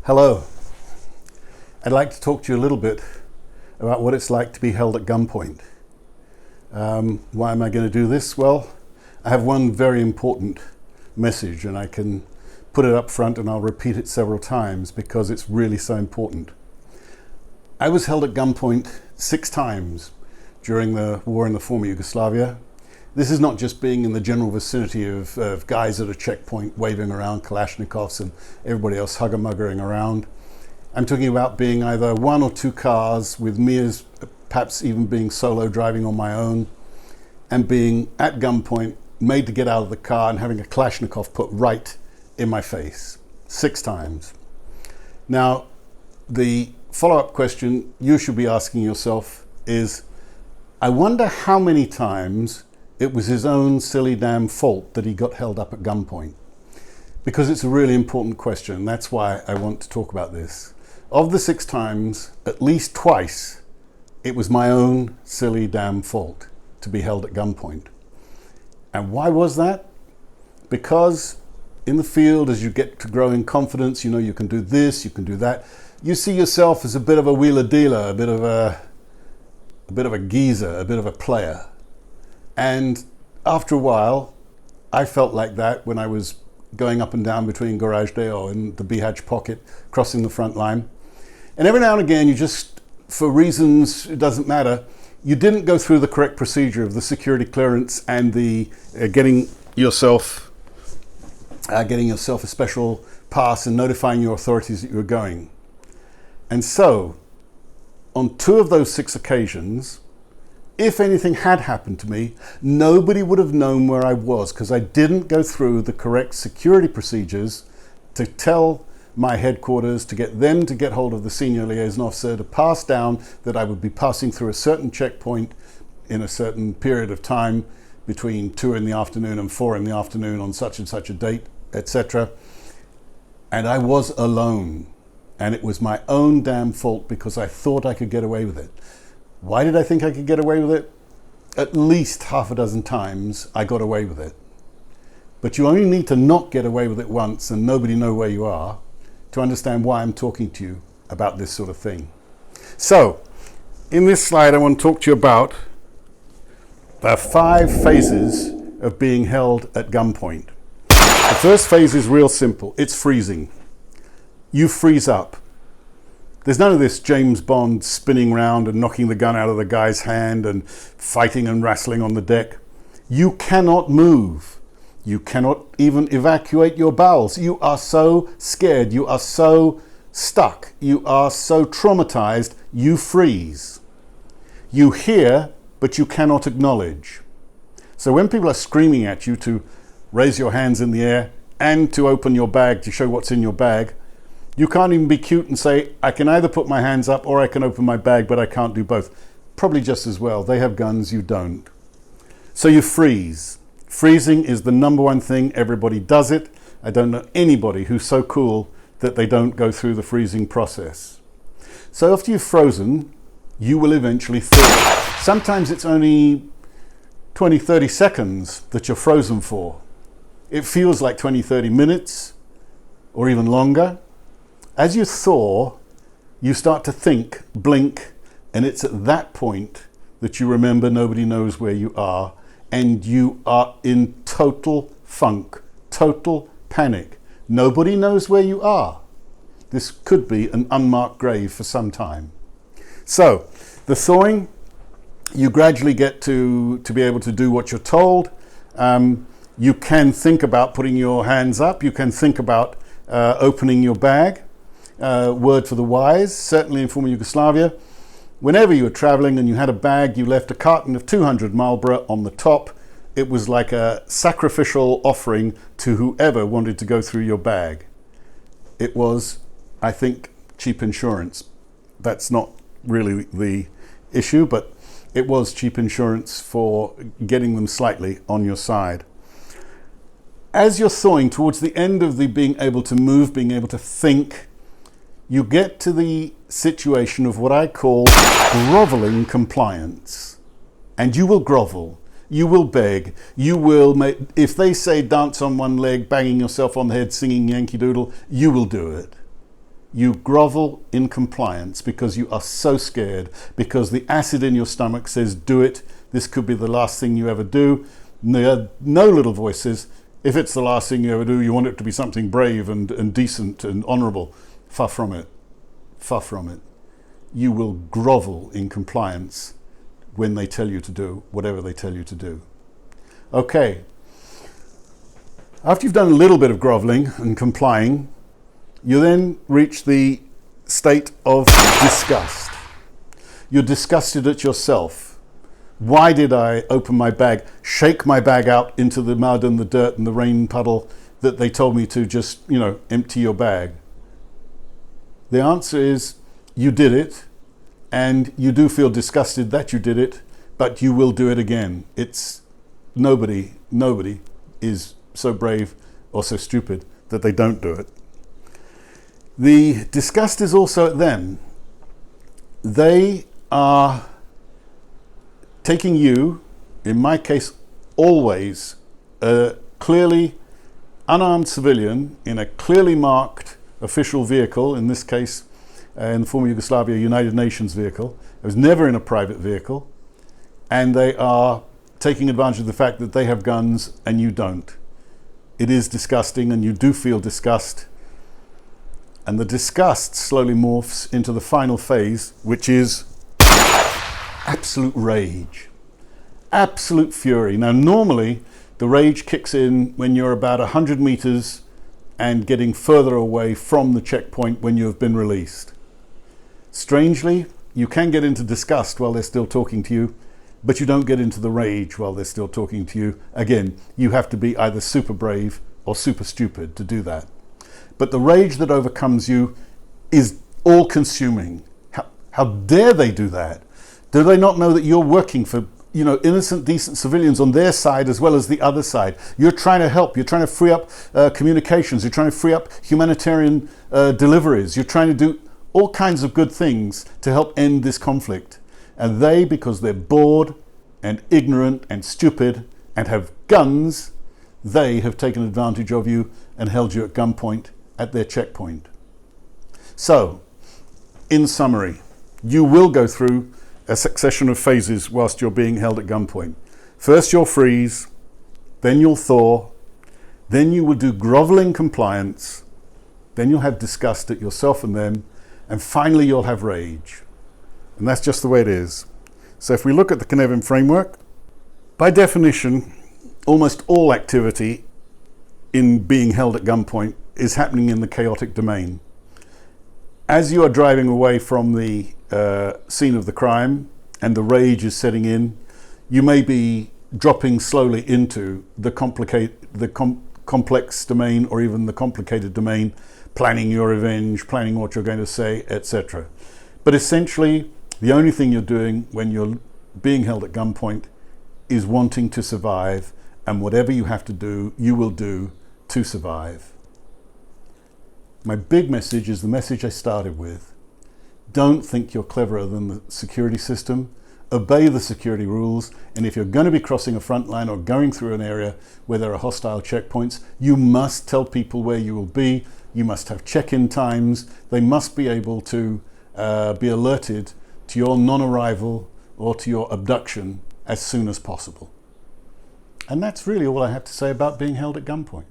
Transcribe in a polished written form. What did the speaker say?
Hello. I'd like to talk to you a little bit about what it's like to be held at gunpoint. Why am I going to do this? Well, I have one very important message, and I can put it up front and I'll repeat it several times because it's really so important. I was held at gunpoint 6 times during the war in the former Yugoslavia. This is not just being in the general vicinity of guys at a checkpoint waving around Kalashnikovs and everybody else hugger-muggering around. I'm talking about being either 1 or 2 cars with me as perhaps even being solo driving on my own and being at gunpoint, made to get out of the car and having a Kalashnikov put right in my face 6 times. Now, the follow-up question you should be asking yourself is, I wonder how many times it was his own silly damn fault that he got held up at gunpoint. Because it's a really important question. That's why I want to talk about this. Of the 6 times, at least twice, it was my own silly damn fault to be held at gunpoint. And why was that? Because in the field, as you get to grow in confidence, you know you can do this, you can do that. You see yourself as a bit of a wheeler dealer, a bit of a geezer, a bit of a player. And after a while, I felt like that when I was going up and down between Garage Deo and the Bihać pocket, crossing the front line. And every now and again, you just, for reasons, it doesn't matter, you didn't go through the correct procedure of the security clearance and the getting yourself a special pass and notifying your authorities that you were going. And so, on 2 of those 6 occasions, if anything had happened to me, nobody would have known where I was because I didn't go through the correct security procedures to tell my headquarters, to get them to get hold of the senior liaison officer, to pass down that I would be passing through a certain checkpoint in a certain period of time between 2 in the afternoon and 4 in the afternoon on such and such a date, etc. And I was alone. And it was my own damn fault because I thought I could get away with it. Why did I think I could get away with it? At least half a dozen times I got away with it. But you only need to not get away with it once and nobody know where you are to understand why I'm talking to you about this sort of thing. So, in this slide I want to talk to you about the 5 phases of being held at gunpoint. The first phase is real simple. It's freezing. You freeze up. There's none of this James Bond spinning round and knocking the gun out of the guy's hand and fighting and wrestling on the deck. You cannot move. You cannot even evacuate your bowels. You are so scared. You are so stuck. You are so traumatized. You freeze. You hear, but you cannot acknowledge. So when people are screaming at you to raise your hands in the air and to open your bag to show what's in your bag, you can't even be cute and say, I can either put my hands up or I can open my bag, but I can't do both. Probably just as well. They have guns, you don't. So you freeze. Freezing is the number one thing. Everybody does it. I don't know anybody who's so cool that they don't go through the freezing process. So after you've frozen, you will eventually thaw. Sometimes it's only 20, 30 seconds that you're frozen for. It feels like 20, 30 minutes or even longer. As you thaw, you start to think, blink, and it's at that point that you remember nobody knows where you are, and you are in total funk, total panic. Nobody knows where you are. This could be an unmarked grave for some time. So, the thawing, you gradually get to be able to do what you're told. You can think about putting your hands up. You can think about opening your bag. Word for the wise, certainly in former Yugoslavia. Whenever you were traveling and you had a bag, you left a carton of 200 Marlboro on the top. It was like a sacrificial offering to whoever wanted to go through your bag. It was, I think, cheap insurance. That's not really the issue, but it was cheap insurance for getting them slightly on your side. As you're thawing towards the end of the being able to move, being able to think, you get to the situation of what I call groveling compliance. And you will grovel, you will beg, you will make, if they say dance on one leg, banging yourself on the head, singing Yankee Doodle, you will do it. You grovel in compliance because you are so scared, because the acid in your stomach says, do it, this could be the last thing you ever do. No little voices, if it's the last thing you ever do, you want it to be something brave and decent and honourable. Far from it. Far from it. You will grovel in compliance when they tell you to do whatever they tell you to do. Okay. After you've done a little bit of groveling and complying, you then reach the state of disgust. You're disgusted at yourself. Why did I open my bag, shake my bag out into the mud and the dirt and the rain puddle that they told me to just, empty your bag? The answer is you did it, and you do feel disgusted that you did it, but you will do it again. It's nobody is so brave or so stupid that they don't do it. The disgust is also at them. They are taking you, in my case, always a clearly unarmed civilian in a clearly marked official vehicle, in this case, in the former Yugoslavia, United Nations vehicle. It was never in a private vehicle. And they are taking advantage of the fact that they have guns and you don't. It is disgusting, and you do feel disgust. And the disgust slowly morphs into the final phase, which is absolute rage, absolute fury. Now, normally the rage kicks in when you're about 100 meters and getting further away from the checkpoint when you have been released. Strangely, you can get into disgust while they're still talking to you, but you don't get into the rage while they're still talking to you. Again, you have to be either super brave or super stupid to do that. But the rage that overcomes you is all-consuming. How dare they do that? Do they not know that you're working for, innocent, decent civilians on their side as well as the other side? You're trying to help. You're trying to free up communications. You're trying to free up humanitarian deliveries. You're trying to do all kinds of good things to help end this conflict. And they, because they're bored and ignorant and stupid and have guns, they have taken advantage of you and held you at gunpoint at their checkpoint. So, in summary, you will go through a succession of phases whilst you're being held at gunpoint. First you'll freeze, then you'll thaw, then you will do groveling compliance, then you'll have disgust at yourself and them, and finally you'll have rage. And that's just the way it is. So if we look at the Cynefin framework, by definition, almost all activity in being held at gunpoint is happening in the chaotic domain. As you are driving away from the scene of the crime and the rage is setting in, you may be dropping slowly into the complex domain, or even the complicated domain, planning your revenge, planning what you're going to say, etc. But essentially, the only thing you're doing when you're being held at gunpoint is wanting to survive, and whatever you have to do, you will do to survive. My big message is the message I started with. Don't think you're cleverer than the security system. Obey the security rules, and if you're going to be crossing a front line or going through an area where there are hostile checkpoints, you must tell people where you will be. You must have check-in times. They must be able to be alerted to your non-arrival or to your abduction as soon as possible. And that's really all I have to say about being held at gunpoint.